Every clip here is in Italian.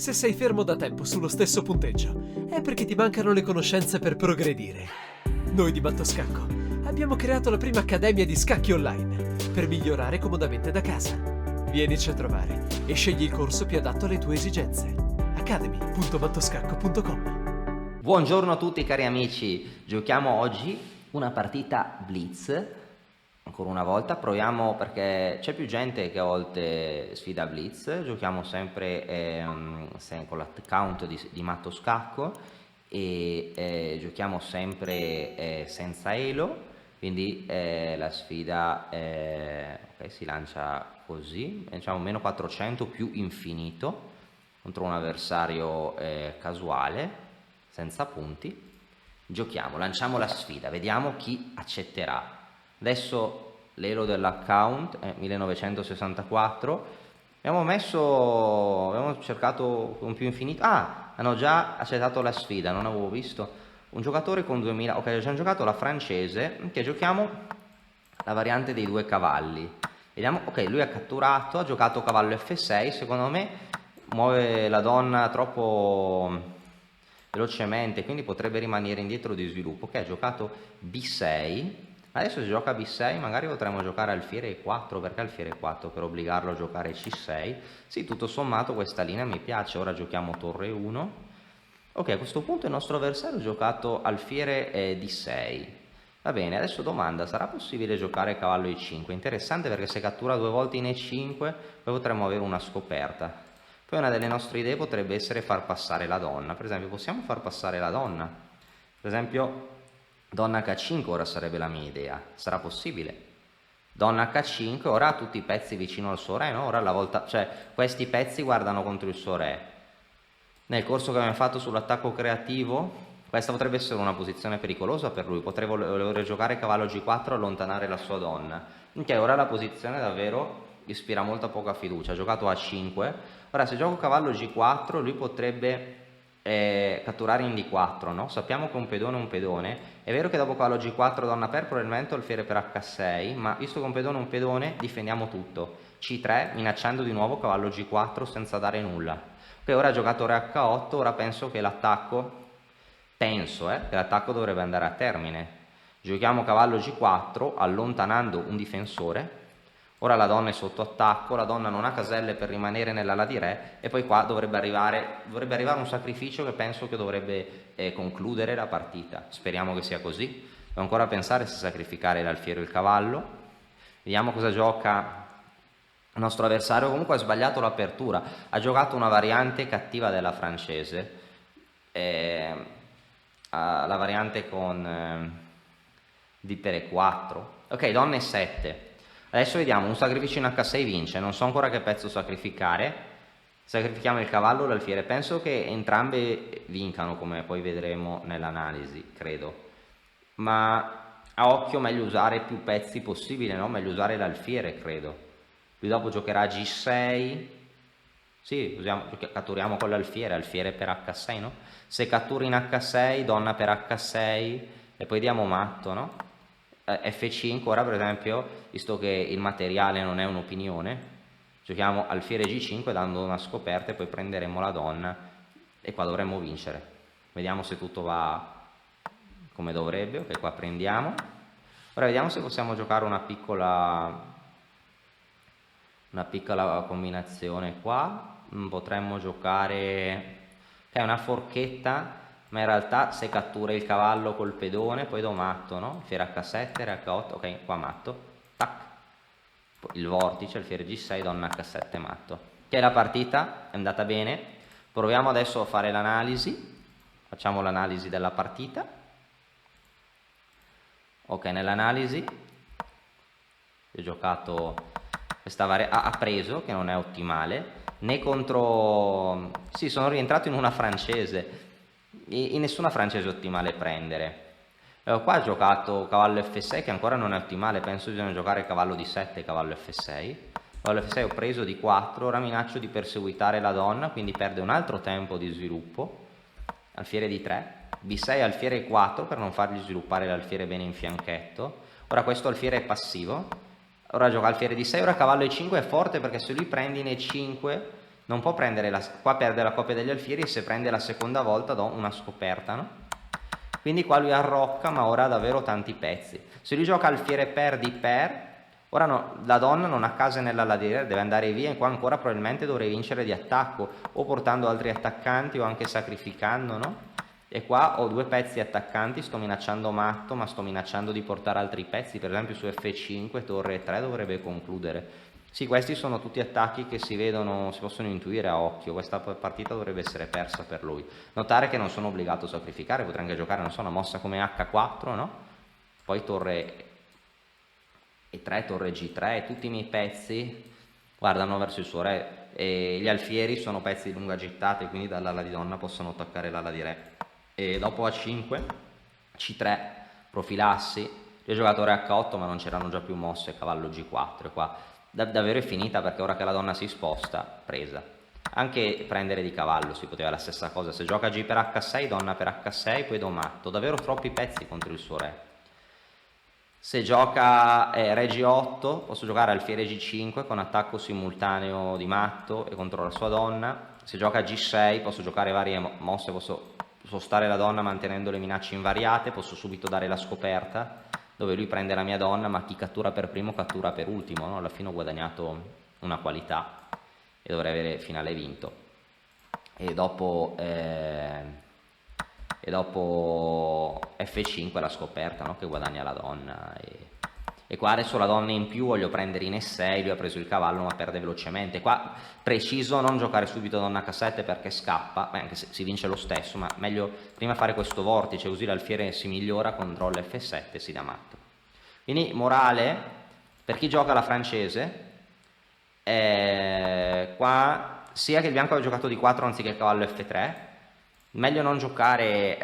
Se sei fermo da tempo sullo stesso punteggio, è perché ti mancano le conoscenze per progredire. Noi di Mattoscacco abbiamo creato la prima accademia di scacchi online per migliorare comodamente da casa. Vienici a trovare e scegli il corso più adatto alle tue esigenze. academy.mattoscacco.com. Buongiorno a tutti cari amici, giochiamo oggi una partita Blitz. Ancora una volta proviamo, perché c'è più gente che a volte sfida Blitz. Giochiamo sempre con l'account di Mattoscacco e giochiamo sempre senza elo, quindi la sfida okay, si lancia così, diciamo meno 400 più infinito contro un avversario casuale senza punti. Giochiamo, lanciamo la sfida, vediamo chi accetterà. Adesso l'elo dell'account è 1964. Abbiamo cercato un più infinito. Hanno già accettato la sfida, non avevo visto. Un giocatore con 2000. Ok, ci hanno giocato la francese, che giochiamo la variante dei due cavalli. Vediamo, ok, lui ha catturato, ha giocato cavallo F6, secondo me muove la donna troppo velocemente, quindi potrebbe rimanere indietro di sviluppo. Ok, ha giocato B6, adesso se gioca B6 magari potremmo giocare alfiere E4, perché alfiere E4 per obbligarlo a giocare C6. Sì, tutto sommato questa linea mi piace. Ora giochiamo torre 1. Ok, a questo punto il nostro avversario ha giocato alfiere D6. Va bene, adesso domanda, sarà possibile giocare cavallo E5? Interessante, perché se cattura due volte in E5 poi potremmo avere una scoperta. Poi una delle nostre idee potrebbe essere far passare la donna. Per esempio, possiamo far passare la donna. Per esempio, donna H5 ora sarebbe la mia idea. Sarà possibile? Donna H5, ora ha tutti i pezzi vicino al suo re, no? Ora la volta, cioè, questi pezzi guardano contro il suo re. Nel corso che abbiamo fatto sull'attacco creativo, questa potrebbe essere una posizione pericolosa per lui. Potrebbe voler giocare cavallo G4 e allontanare la sua donna. Ok, ora la posizione davvero ispira molta poca fiducia. Ha giocato A5. Ora se gioco cavallo G4 lui potrebbe catturare in D4, no? Sappiamo che un pedone è un pedone. È vero che dopo cavallo G4 donna per probabilmente alfiere per H6, ma visto che un pedone è un pedone difendiamo tutto. C3 minacciando di nuovo cavallo G4 senza dare nulla. Ok, ora ha giocato re H8, ora penso che l'attacco dovrebbe andare a termine. Giochiamo cavallo G4 allontanando un difensore. Ora la donna è sotto attacco, la donna non ha caselle per rimanere nell'ala di re e poi qua dovrebbe arrivare un sacrificio che penso che dovrebbe concludere la partita. Speriamo che sia così. Devo ancora pensare se sacrificare l'alfiere o il cavallo. Vediamo cosa gioca il nostro avversario. Comunque ha sbagliato l'apertura, ha giocato una variante cattiva della francese, la variante con D per E4. Ok, donna E7. Adesso vediamo, un sacrificio in H6 vince, non so ancora che pezzo sacrificare. Sacrifichiamo il cavallo o l'alfiere, penso che entrambe vincano, come poi vedremo nell'analisi, credo. Ma a occhio meglio usare più pezzi possibile, no? Meglio usare l'alfiere, credo. Lui dopo giocherà G6. Sì, catturiamo con l'alfiere, alfiere per H6, no? Se catturi in H6, donna per H6 e poi diamo matto, no? F5, ora per esempio, visto che il materiale non è un'opinione, giochiamo alfiere G5 dando una scoperta e poi prenderemo la donna e qua dovremmo vincere. Vediamo se tutto va come dovrebbe. Ok, qua prendiamo. Ora vediamo se possiamo giocare una piccola combinazione qua. Potremmo giocare una forchetta, ma in realtà se cattura il cavallo col pedone poi do matto, no? Fiere H7, re H8, ok, qua matto, tac, il vortice, alfiere G6, donna H7, matto. Ok, la partita è andata bene. Proviamo adesso a fare l'analisi. Facciamo l'analisi della partita. Ok, nell'analisi ho giocato questa ha preso, che non è ottimale, né contro. Sì, sono rientrato in una francese. In nessuna francese è ottimale prendere. Qua ha giocato cavallo F6 che ancora non è ottimale, penso bisogna giocare cavallo D7 e cavallo F6. Cavallo F6 ho preso D4, ora minaccio di perseguitare la donna, quindi perde un altro tempo di sviluppo. Alfiere D3, B6 alfiere E4 per non fargli sviluppare l'alfiere bene in fianchetto. Ora questo alfiere è passivo, ora gioca alfiere D6, ora cavallo E5 è forte perché se lui prende in E5 non può prendere qua perde la coppia degli alfieri, e se prende la seconda volta do una scoperta, no? Quindi qua lui arrocca, ma ora ha davvero tanti pezzi. Se lui gioca alfiere per di per, ora no, la donna non ha case nell'ala di re, deve andare via, e qua ancora probabilmente dovrei vincere di attacco, o portando altri attaccanti o anche sacrificando, no? E qua ho 2 pezzi attaccanti, sto minacciando matto, ma sto minacciando di portare altri pezzi, per esempio su F5, torre 3 dovrebbe concludere. Sì, questi sono tutti attacchi che si vedono, si possono intuire a occhio, questa partita dovrebbe essere persa per lui. Notare che non sono obbligato a sacrificare, potrei anche giocare, non so, una mossa come H4, no? Poi torre E3, torre G3, e tutti i miei pezzi guardano verso il suo re, e gli alfieri sono pezzi di lunga gittata, e quindi dall'ala di donna possono attaccare l'ala di re. E dopo A5, C3, profilassi, io ho giocato re H8 ma non c'erano già più mosse, cavallo G4, e qua davvero è finita, perché ora che la donna si sposta, presa. Anche prendere di cavallo si poteva la stessa cosa, se gioca G per H6, donna per H6, poi do matto, davvero troppi pezzi contro il suo re. Se gioca re G8, posso giocare alfiere G5 con attacco simultaneo di matto e contro la sua donna. Se gioca G6 posso giocare varie mosse, posso spostare la donna mantenendo le minacce invariate, posso subito dare la scoperta, dove lui prende la mia donna, ma chi cattura per primo cattura per ultimo, no? Alla fine ho guadagnato una qualità e dovrei avere finale vinto. E dopo F5 la scoperta, no? Che guadagna la donna, e qua adesso la donna in più voglio prendere in E6, lui ha preso il cavallo ma perde velocemente. Qua preciso non giocare subito donna H7 perché scappa, anche se si vince lo stesso, ma meglio prima fare questo vortice, così l'alfiere si migliora, controlla F7 e si dà matto. Quindi morale per chi gioca la francese, qua sia che il bianco abbia giocato di 4 anziché cavallo F3, meglio non giocare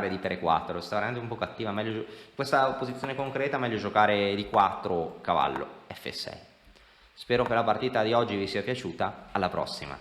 di per E4, sta veramente un po' cattiva, meglio questa posizione concreta, meglio giocare di 4 cavallo F6. Spero che la partita di oggi vi sia piaciuta, alla prossima.